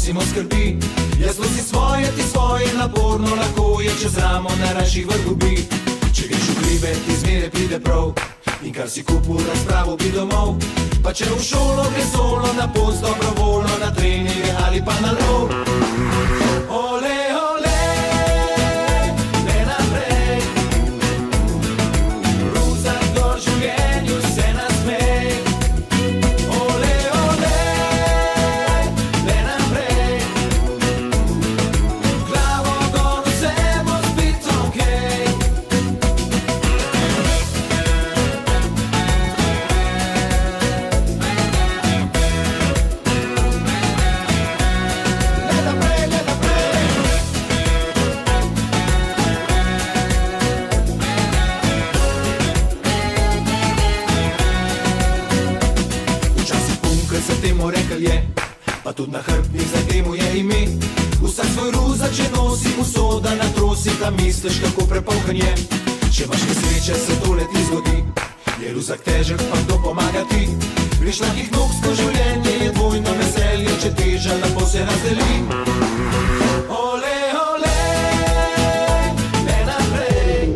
nosimo skrbi. Jaz nosi svoje, ti svoje, naporno lahko je čez ramo najrajših vrgubi. Če greš v hribe, ti zmeraj pride prav, in kar si kupil, razpravo bi domov. Pa če v šolo gre solo, na pot dobrovoljno, na treninge ali pa na lov. Ole, ole, ne naprej, ruzak gor življenju se nasmej. Ole, ole, ne naprej, glavo gor, vse bo spet okej. Se temu rekel je, pa tudi na hrbtnih za temu je ime. Vsak svoj ruzak, če nosi usoda na trosi, da misliš, kako prepolkan je. Če imaš nesreče, se tole ti zgodi, je ruzak težek, pa kdo pomaga ti. Greš lahkih nog, skozi življenje je dvojno veselje, če teža lepo se razdeli. Ole, ole, ne naprej.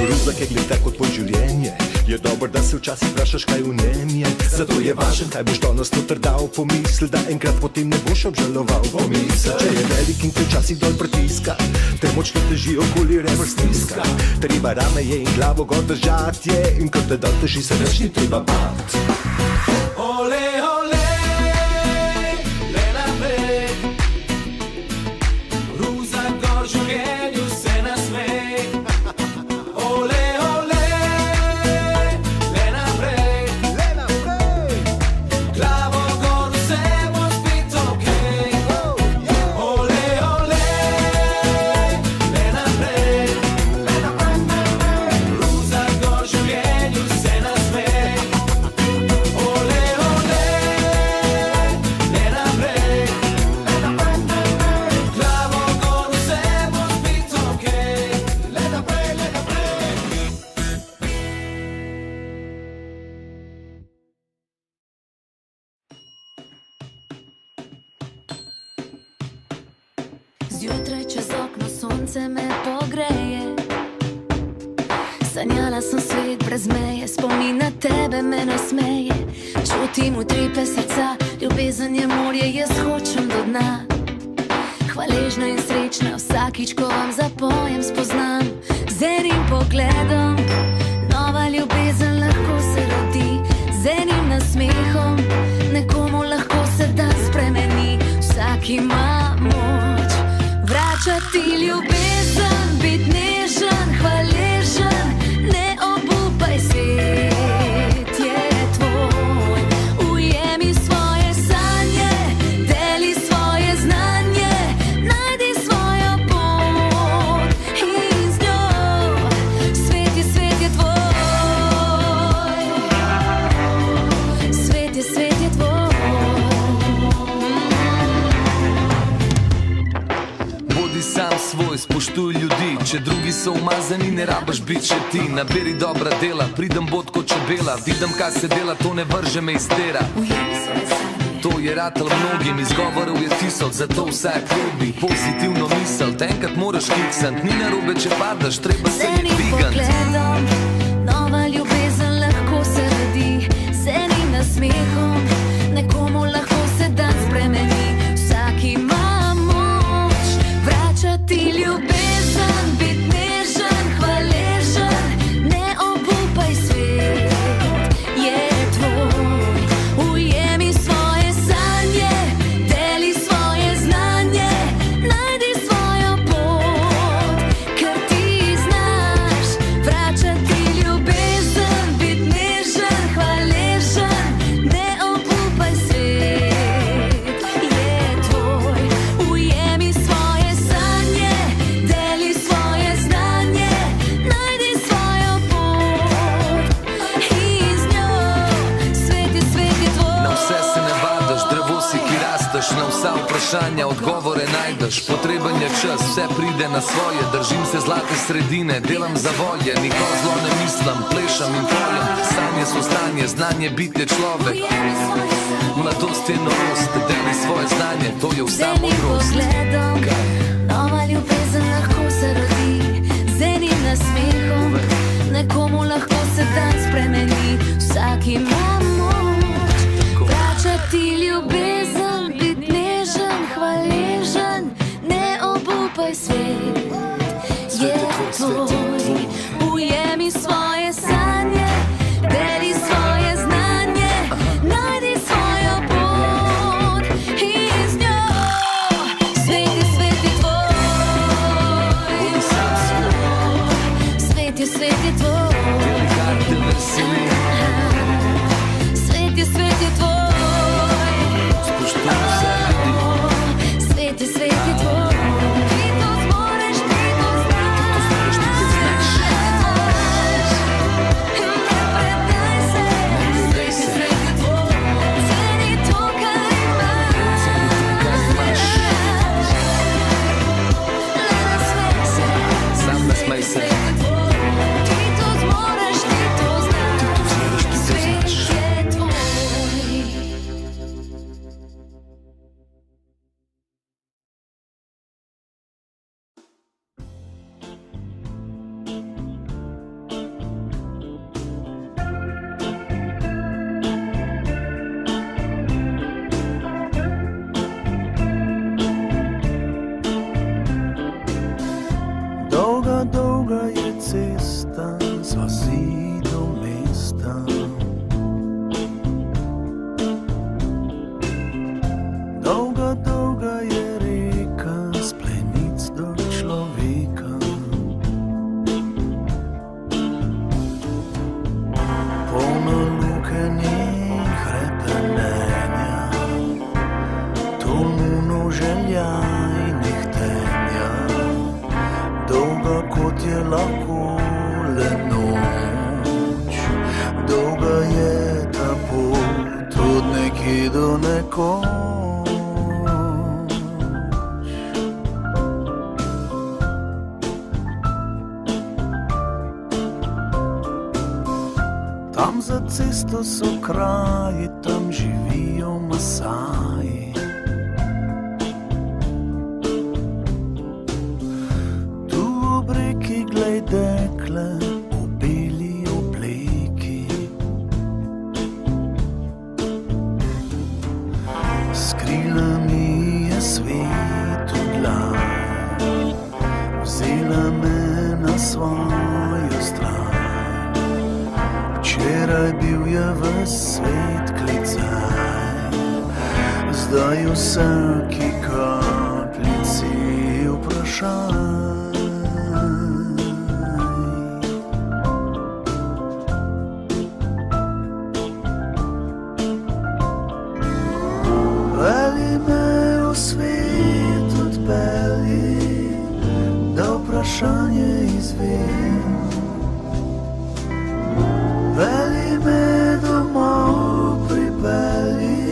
Ruzak je gleda kot tvoj življenje, je dobro, da se včasih vprašaš, kaj v njem je. Zato je važen, kaj boš danes noter dal. Pomisli, da enkrat potem ne boš obžaloval. Pomisli, če je velik in te včasih dol pritiska, te močno teži okoli rever stiska. Treba rame je in glavo gor držati je, in ko te dol teži, se več ni treba bati. Ole, ole, le naprej, ruzak gor življenju se nasmej. Ole, ole, le naprej, glavo gor, vse bo spet okej. Ole, ole, le naprej, ruzak gor življenju se nasmej. Ole, ole, le naprej, glavo gor, vse bo spet okej. Le naprej, le naprej. Zjutraj čez okno sonce me pogreje, sanjala sem svet brez meje, spomin na tebe me nasmeje. Čutim utripe srca, ljubezen je morje, jaz hočem do dna. Hvaležna in srečna vsakič, ko vam zapojem, spoznam z enim pogledom. Nova ljubezen lahko se rodi, z enim nasmehom nekomu lahko se dan spremeni. Vsak ima moč vračati ljubezen, biti nežen, hvaležen, ne obupaj, svet je tvoj. Ujemi svoje sanje, deli svoje znanje, najdi svojo pot in z njo svet je tvoj. Svet je tvoj. Bodi sam svoj, spoštuj ljudi, če drugi so umazani, ne rabaš biti še ti. Naberi dobra dela, pridem bod kot čebela, vidim, kaj se dela, to ne vrže me iz tera. To je ratal mnogim, izgovorov je tisoč, zato vsak ljubi pozitivno misel. Te enkrat moraš kiksant, ni narobe, če padaš, treba se je Z enim dvigant. pogledom nova ljubezen lahko se rodi, z enim nasmehom nekomu lahko se dan spremeni. Vsak ima moč vračati ljubezen, biti nežen, hvaležen, ne obupaj, svet je tvoj. Ujemi svoje sanje, deli svoje znanje, najdi svojo pot, ker ti znaš vračati ljubezen, biti nežen, hvaležen, ne obupaj, svet je tvoj. Ujemi svoje sanje, deli svoje znanje, najdi svojo pot in z njo svet je tvoj. Na vse se ne vadaš, drevo si, ki rasteš, na vsa vprašanja odgovore najdeš. Potreben je čas, vse pride na svoje, držim se zlate sredine, delam za volje, nikoli zlo ne mislim, plešam in pojem. Sanje so stanje, znanje biti je človek. Mladost je norost, deli svoje znanje, to je vsa Z enim modrost. pogledom nova ljubezen lahko se rodi, z enim nasmehom nekomu lahko se dan spremeni. Vsak ima moč vračati ljubezen, biti nežen, hvaležen, ne obupaj, svet je tvoj. Ujemi svoje sanje, deli svoje znanje, najdi svojo pot in z njo svet je tvoj. Svet je tvoj. Kar te veseli, Svet je tvoj. spoštuj vse ljudi. Svet je tvoj. Ti to zmoreš, ti to znaš. Ti to znaš. Ne predaj se. Svet je tvoj. Ceni to, kar imaš. Le nasmej se. Sam nasmej se. Svet je tvoj. Ti to zmoreš, ti to znaš. Svet je tvoj. Dolga, dolga je cesta z vasi do mesta. Dolga, dolga je reka s plenic do človeka. Polna lukenj hrepenenja, tolmuno želja in ihtenja. Dolga kot je lahko le noč, dolga je ta pot od nekje do nekoč. Tam za cesto so kraji, tam živijo Masaji. Tu ob reki glej dekle v beli obleki. S krilami je svet v dlan, vzela me na svojo stran. Včeraj bil je ves svet klicaj, zdaj v vsaki kapljici vprašaj. Veli me v svet odpelji, da vprašanje izvem. Veli me domov pripelji,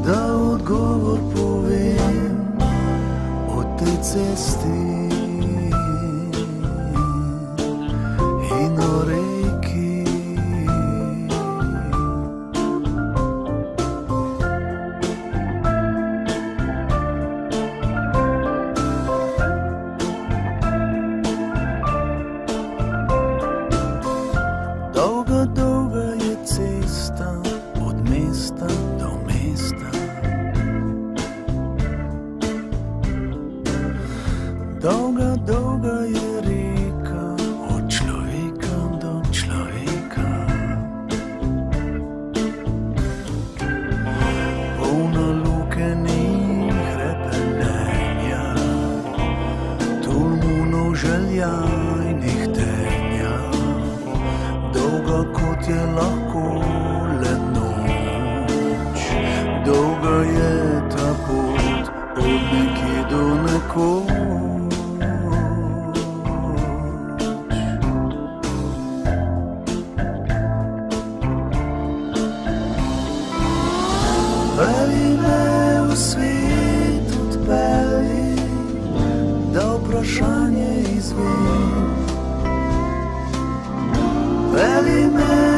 da odgovor povem o tej cesti in o reki. Dolga, dolga je cesta od mesta do mesta. Dolga, dolga je reka od človeka do človeka. Polna lukenj in hrepenenja, tolmunov želja in ihtenja. Dolga kot je lahko le noč, dolga je ta pot od nekje do nekoč. Veli me v svet odpelji, da vprašanje izvem. Veli me